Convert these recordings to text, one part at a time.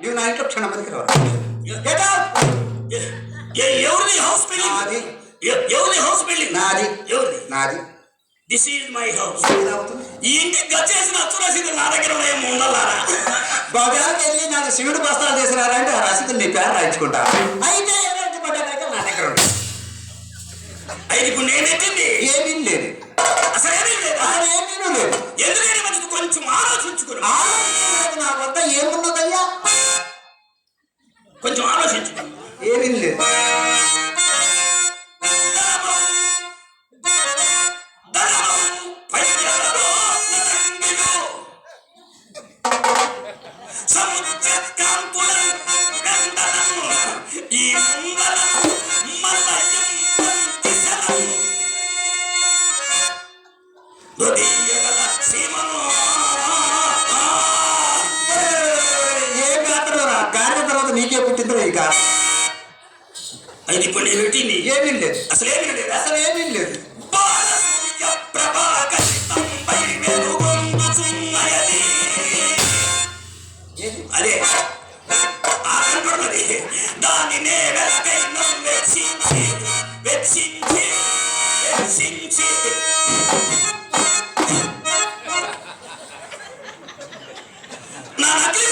నువ్వు నా ఇంట్లో క్షణం మందికి ఎవరిది హౌస్ బిల్డింగ్? నాది. ఎవరిది హౌస్ బిల్డింగ్? నాది. ఎవరిది? నాది. This is my house. ఈ ఇంటికి గచ్చేసిన అచ్చు రసీదులు నా దగ్గర ఉన్నాయేమో ఉండాలారా? బాబాకి వెళ్ళి నాకు శివుడు బస్తాలు చేసినారంటే ఆ రసీదులు నీ పేరు రాయించుకుంటా. అయితే ఎవరైతే పడ్డాక నా దగ్గర ఉంది. అయితే ఇప్పుడు నేనెట్టింది ఏమీ లేదు. అసలు ఏమీ లేదు. అసలు ఏమీ లేదు. ఎందుకని మంచిది కొంచెం ఆలోచించుకుని. నా వద్ద ఏమున్నదయ్యా? కొంచెం ఆలోచించు. ఏమీ లేదు. నీకే పుట్టిందో ఇక అయితే ఇప్పుడు నేను పెట్టింది ఏమీ లేదు. అసలు ఏమీ లేదు. అసలు ఏమీ లేదు. అదే ఆ కనపడుతుంది. దానినే వెలకై వెచ్చించి వెచ్చించి వెచ్చించి నా నకిలీ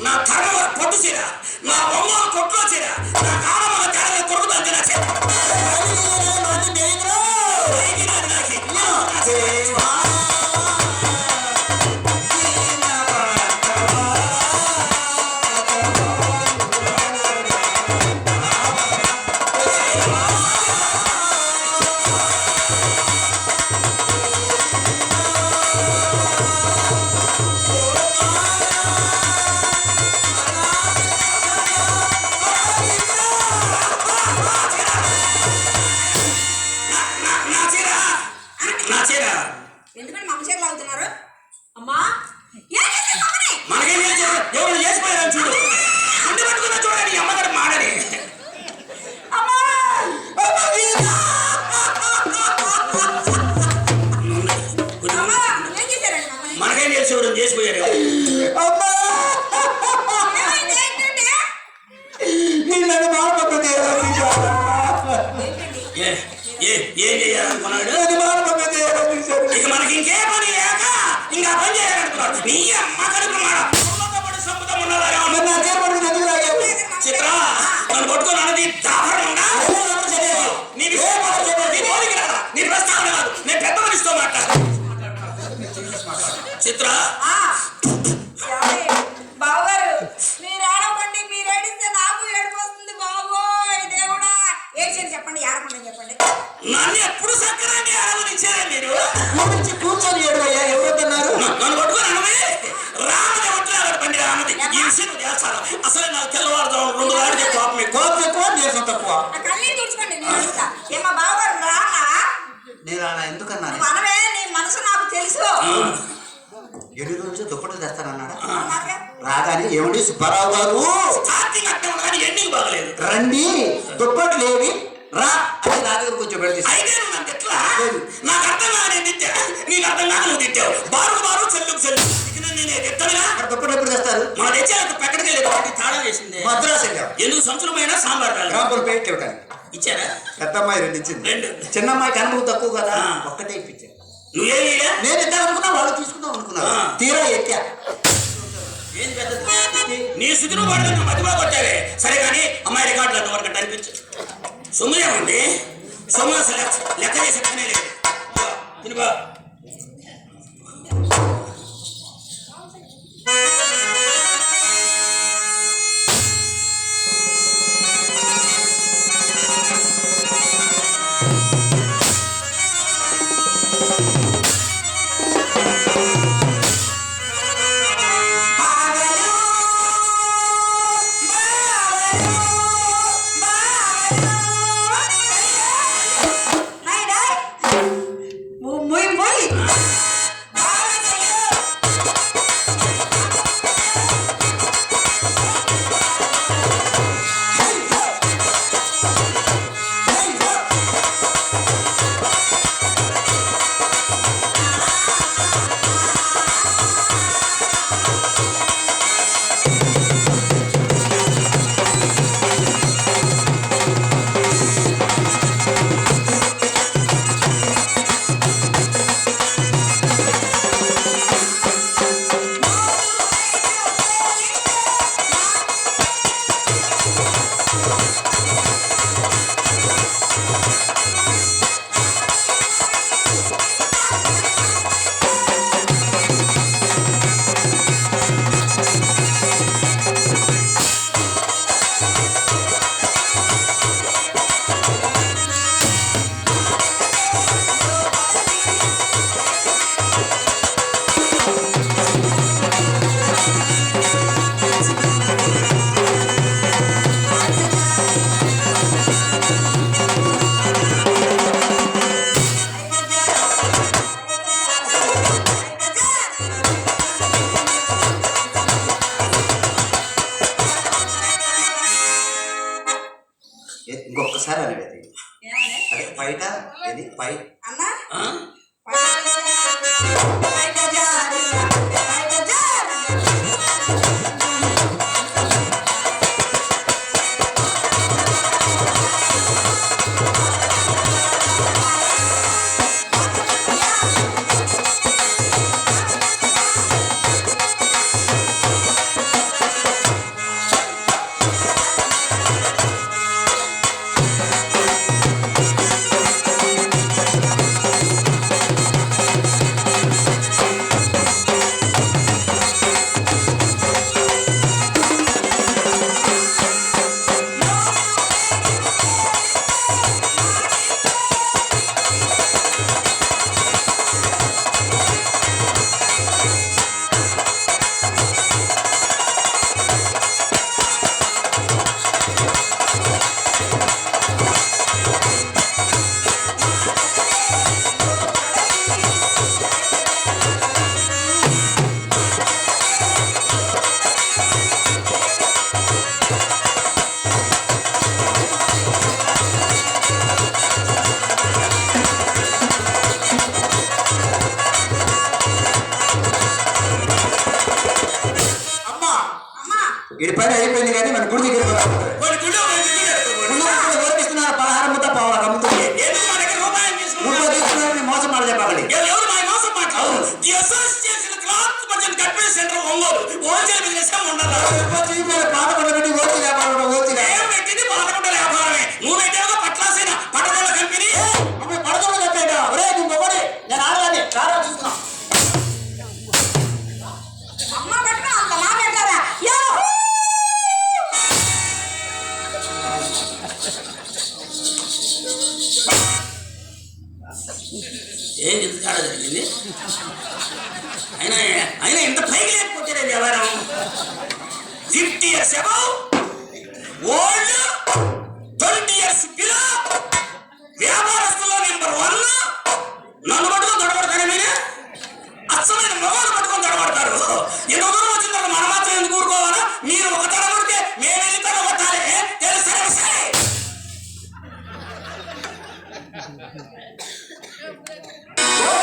నా కర్మ పొట్టు చీర, నా బొమ్మ కొట్లో చీర, నా కాలమ కాలంలో కొడుకుతుంది నా చేత. ఎందుకంటే మమ్మ చీరలు అవుతున్నారు అమ్మా. మనకేం ఎవరు చేసిపోయారని చూడు. అందు పట్టుకున్నా చూడండి అమ్మగారు మాడని. మనకేం తెలిసి ఎవరు చేసిపోయారు. ఏం చేయాలనుకున్నాడు? ఇక మనకి ఇంకే పని లేక ఇంకా పని చేయాలనుకున్నాడు. నీ అమ్మ కడుపు సముద్రం ఉన్నదా? చిత్ర నన్ను పట్టుకొని అన్నది దాపరం ఉందా? నీ నీ ప్రస్తావన కాదు. నేను పెద్ద మనిషితో మాట్లాడు. చిత్ర బావగారు మీరు ఏడవకండి. మీరు ఏడిస్తే నాకు ఏడుపు వస్తుంది. బాబోయ్ దేవుడా ఏడ్చేది చెప్పండి. ఏడకుండా చెప్పండి. నన్ను ఎప్పుడు సక్కరాన్ని ఆలోచించారా మీరు? కూర్చొని ఏడువయ్యా. ఎవరన్నారు? నన్ను పట్టుకొని అన్నది రామదేవట్లాడు పండి రామది. ఈ విషయం చేస్తాను. అసలే నాకు తెల్లవారుదాం 2 వాడికి కోపం ఎక్కువ దేశం తక్కువ. కళ్ళీ తుడుచుకోండి. నేను అడుగుతా ఏమా బావగారు రానా? నేను అలా ఎందుకన్నా? మనమే నీ మనసు నాకు తెలుసు. ఎన్ని రోజులు దుప్పట్లు తెస్తానన్నాడా? రాగానే ఏమండి సుబ్బారావు గారు ఎండింగ్ బాగలేదు రండి దుప్పట్లు లేవి రా అని నా దగ్గర కొంచెం పెడితే నాకు అర్థం కాదు. నేను తిట్టా నీకు అర్థం కాదు. నువ్వు తిట్టావు. బారు చెల్లుకు చెల్లు నేను తిట్టానుగా. దుప్పట్లు ఎప్పుడు తెస్తారు? మన తెచ్చాక పెక్కడికి లేదు. వాటి తాళం వేసింది. మద్రాసు ఎందుకు సంచులమైన సాంబార్ రాంపూర్ పేట ఇవ్వడానికి ఇచ్చారా? పెద్దమ్మాయి 2 ఇచ్చింది. చిన్నమ్మాయికి అనుభవం తక్కువ కదా, ఒక్కటే ఇప్పించాను. నువ్వేమయ్యా? నేను ఇద్దాం అనుకున్నా, వాళ్ళు తీసుకుందాం అనుకున్నా. తీరా ఎక్కా. ఏం పెద్ద నీ సుతులు పడుతున్నా మధ్యలో కొట్టావే. సరే కానీ అమ్మాయి రికార్డులు వరకు అనిపించు. సొమ్ము ఏమండి? సొమ్ము అసలు లెక్క చేసే పనే లేదు. తినుకో. ఇది పై అన్నా ఆ? అమ్మా అమ్మా ఇది పని అయిపోయింది కానీ మన గుడి దగ్గర కొన్ని గుళ్ళు కొన్ని దిగులు ఎత్తుకోకూడదు. ఓపిస్తున్నారు 16 ముద్ద పావుల అమ్ముతుంది ఎందుకు మా దగ్గర రూపాయలు తీసుకున్నారు? నువ్వు తీసుకున్నారని మోసం మాట చెప్పకండి ఎవరు మా మోసం మాట్లాడు? The association cloth merchant convention centre Ongole wholesale business ఉండాలి. పాట పడబెట్టి ఓచి వ్యాపారం ఓచి నేను పెట్టింది 11 వ్యాపారమే. నువ్వు పెట్టావుగా పట్లాసిన పట్టణాల కంపెనీ. పడతాడు చెప్పాడు ఒరే నువ్వు ఒకటి నేను ఆడదాన్ని రారా చూస్తున్నా అమ్మ పెట్టరా అంత నా పెట్టారా యాహూ ఏం ఇంత తేడా జరిగింది? అయినా అయినా ఇంత పైకి లేకపోతే వ్యవహారం 50 years above, old, 20 years below, వ్యాపారస్తుల్లో నెంబర్ 1. నన్ను పట్టుకొని తొడగొడతానే మీరే అచ్చమైన మగవాళ్ళు పట్టుకొని తొడగొడతారు. ఎంత దూరం వచ్చిన తర్వాత మనం మాత్రం ఎందుకు ఊరుకోవాలా? మీరు ఒక తడగొడితే మేము వెళ్ళి తడగొట్టాలి. తెలుసా సరే ఓ